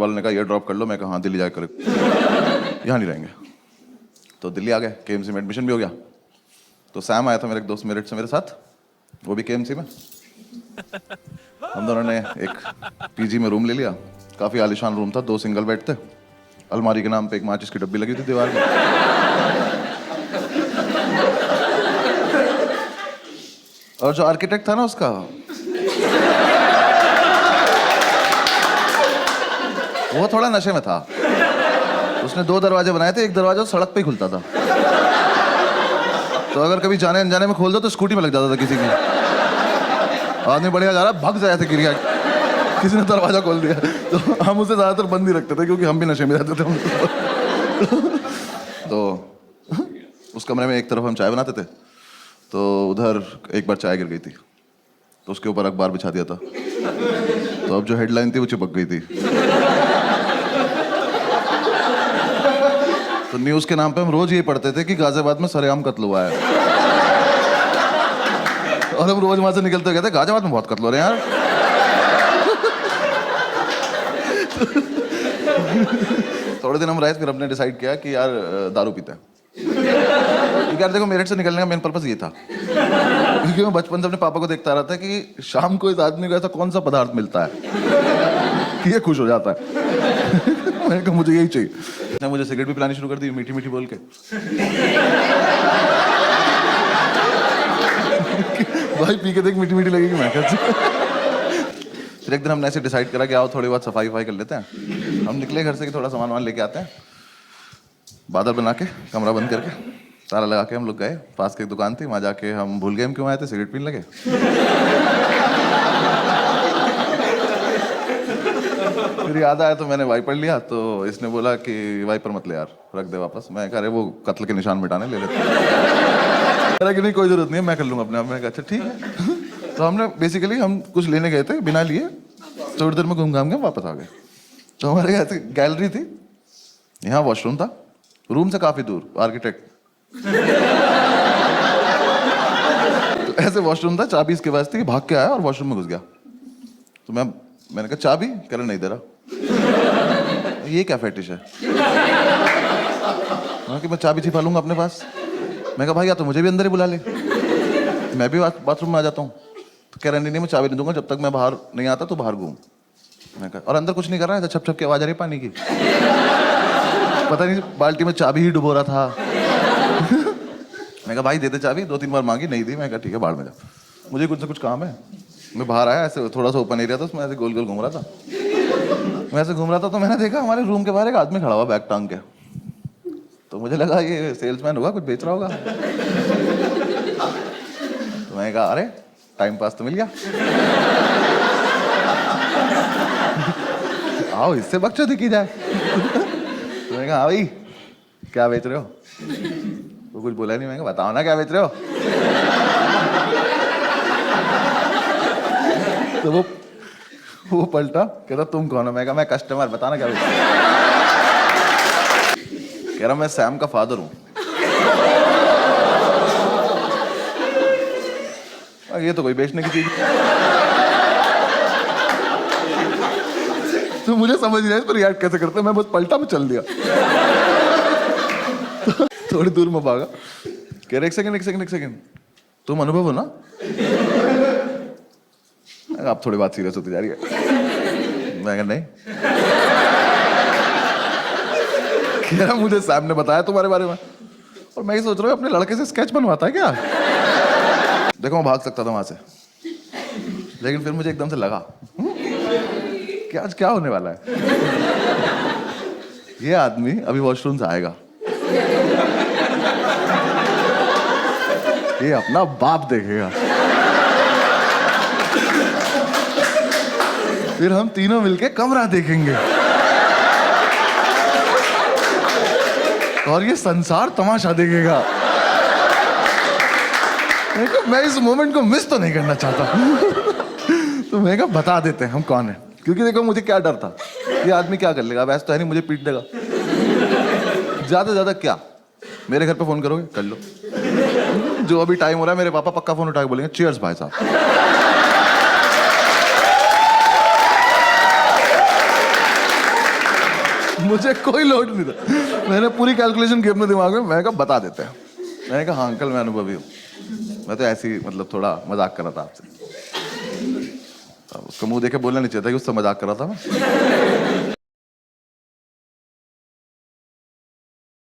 वालों ने कहा ये ड्रॉप कर लो। मैं कहा हाँ दिल्ली जाकर यहाँ नहीं रहेंगे। तो दिल्ली आ गए, KMC में एडमिशन भी हो गया। तो सैम आया था मेरे एक दोस्त मेरठ से मेरे साथ, वो भी KMC में। हम दोनों ने एक PG में रूम ले लिया। काफ़ी आलीशान रूम था, 2 सिंगल बेड थे, अलमारी के नाम पे एक माचिस की डब्बी लगी थी दीवार में। और जो आर्किटेक्ट था ना उसका, वो थोड़ा नशे में था। उसने 2 दरवाजे बनाए थे, एक दरवाजा सड़क पे ही खुलता था, तो अगर कभी जाने अनजाने में खोल दो तो स्कूटी में लग जाता था किसी की। आदमी बढ़िया जा रहा, भाग जाया था गिर, किसी ने दरवाजा खोल दिया। तो हम उसे ज़्यादातर बंद ही रखते थे क्योंकि हम भी नशे में रहते थे। तो उस कमरे में एक तरफ हम चाय बनाते थे, तो उधर एक बार चाय गिर गई थी, तो उसके ऊपर अखबार बिछा दिया था। तो अब जो हेडलाइन थी वो चिपक गई थी। तो न्यूज़ के नाम पे हम रोज ये पढ़ते थे कि गाजियाबाद में सरेआम कत्ल हुआ है। और हम रोज वहां से निकलते कहते गाजियाबाद में बहुत कत्ल हो रहे हैं यार। थोड़े दिन हम रहे, फिर हमने डिसाइड किया कि यार दारू पीते हैं। यार देखो, मेरठ से निकलने का मेन पर्पस ये था, क्योंकि मैं बचपन से अपने पापा को देखता रहा था कि शाम को इस आदमी को ऐसा कौन सा पदार्थ मिलता है कि ये खुश हो जाता है। मैंने कहा मुझे यही चाहिए। उसने मुझे सिगरेट भी पिलानी शुरू कर दी, मीठी मीठी बोल के। भाई पी के देख, मीठी मीठी लगेगी। मैं कैसे। फिर एक दिन हमने ऐसे डिसाइड करा कि आओ थोड़ी बहुत सफाई वफाई कर लेते हैं। हम निकले घर से कि थोड़ा सामान वामान लेके आते हैं। बादल बना के, कमरा बंद करके, ताला लगा के हम लोग गए। पास की एक दुकान थी, वहाँ जाके हम भूल गए हम क्यों आए थे, सिगरेट पीने लगे। फिर याद आया तो मैंने वाइपर लिया, तो इसने बोला कि वाइपर मत ले यार, रख दे वापस। मैं कह रहे वो कत्ल के निशान मिटाने, ले लेते। कह रहा कि नहीं कोई जरूरत नहीं है, मैं कर लूँगा अपने आप। मैं कहा अच्छा ठीक है। तो हमने बेसिकली हम कुछ लेने गए थे, बिना लिए थोड़ी देर में घूम घाम के वापस आ गए। तो हमारे यहाँ गैलरी थी, यहाँ वॉशरूम था, रूम से काफ़ी दूर, आर्किटेक्ट। तो ऐसे वॉशरूम था, चाबी इसके पास थी, भाग के आया और वॉशरूम में घुस गया। तो मैंने कहा चाबी, कह रहा नहीं दे रहा। ये क्या फेटिश है कि मैं चाबी छिपा लूंगा अपने पास। मैं कहा भाई या तो मुझे भी अंदर ही बुला ले, मैं भी बाथरूम में आ जाता हूँ। तो कह रहा नहीं मैं चाबी नहीं दूंगा जब तक मैं बाहर नहीं आता, तो बाहर घूम। मैं कहा और अंदर कुछ नहीं कर रहा है, छप छप की आवाज आ रही पानी की। पता नहीं बाल्टी में चाबी ही डुबो रहा था। मैं कहा भाई दे दे चाबी, 2-3 बार मांगी, नहीं दी। मैं कहा ठीक है बाहर में जा, मुझे कुछ ना कुछ काम है। मैं बाहर आया, ऐसे थोड़ा सा ओपन एरिया था, उसमें ऐसे गोल गोल घूम रहा था। मैं ऐसे घूम रहा था तो मैंने देखा हमारे रूम के बाहर एक आदमी खड़ा हुआ बैग टांग के। तो मुझे लगा ये सेल्समैन होगा, कुछ बेच रहा होगा। तो मैंने कहा अरे टाइम पास तो मिल गया। आओ इससे बकचोदी की जाए। तो मैंने कहा हाँ भाई क्या बेच रहे हो। वो कुछ बोला नहीं। मैंने कहा बताओ ना क्या बेच रहे हो। तो वो पलटा, कहता तुम कौन हो। मैं कहा मैं कस्टमर, बताना क्या बेच रहे हो। कह रहा मैं सैम का फादर हूँ। ये तो कोई बेचने की चीज। तो मुझे समझ नहीं आया इस पर रिएक्ट कैसे करते। मैं बस पलटा में चल दिया। थोड़ी दूर में भागा। कह रहे एक सेकंड तुम अनुभव हो ना। आप थोड़ी बात सीरियस होती जा रही है। मैं कहा नहीं। कह रहा मुझे सैम ने बताया तुम्हारे बारे में, और मैं ही सोच रहा हूँ अपने लड़के से स्केच बनवाता है क्या। देखो मैं भाग सकता था वहां से, लेकिन फिर मुझे एकदम से लगा कि आज क्या होने वाला है। ये आदमी अभी वॉशरूम से आएगा, ये अपना बाप देखेगा, फिर हम तीनों मिलके कमरा देखेंगे, और ये संसार तमाशा देखेगा। मैं इस मोमेंट को मिस तो नहीं करना चाहता। तो मैं कहा बता देते हैं हम कौन है, क्योंकि देखो मुझे क्या डर था, ये आदमी क्या कर लेगा, वैसे तो है नहीं मुझे पीट देगा। ज्यादा से ज्यादा क्या मेरे घर पे फोन करोगे, कर लो। जो अभी टाइम हो रहा है मेरे पापा पक्का फोन उठा के बोलेंगे चीयर्स भाई साहब। मुझे कोई लोड नहीं था। मैंने पूरी कैलकुलेशन की अपने दिमाग में, मैंने कहा बता देते हैं। मैंने कहा हाँ अंकल मैं अनुभवी हूँ, मैं तो ऐसे ही मतलब थोड़ा मजाक कर रहा था आपसे। उसको मुंह देखे बोलना नहीं चाहिए था कि उससे मजाक कर रहा था मैं।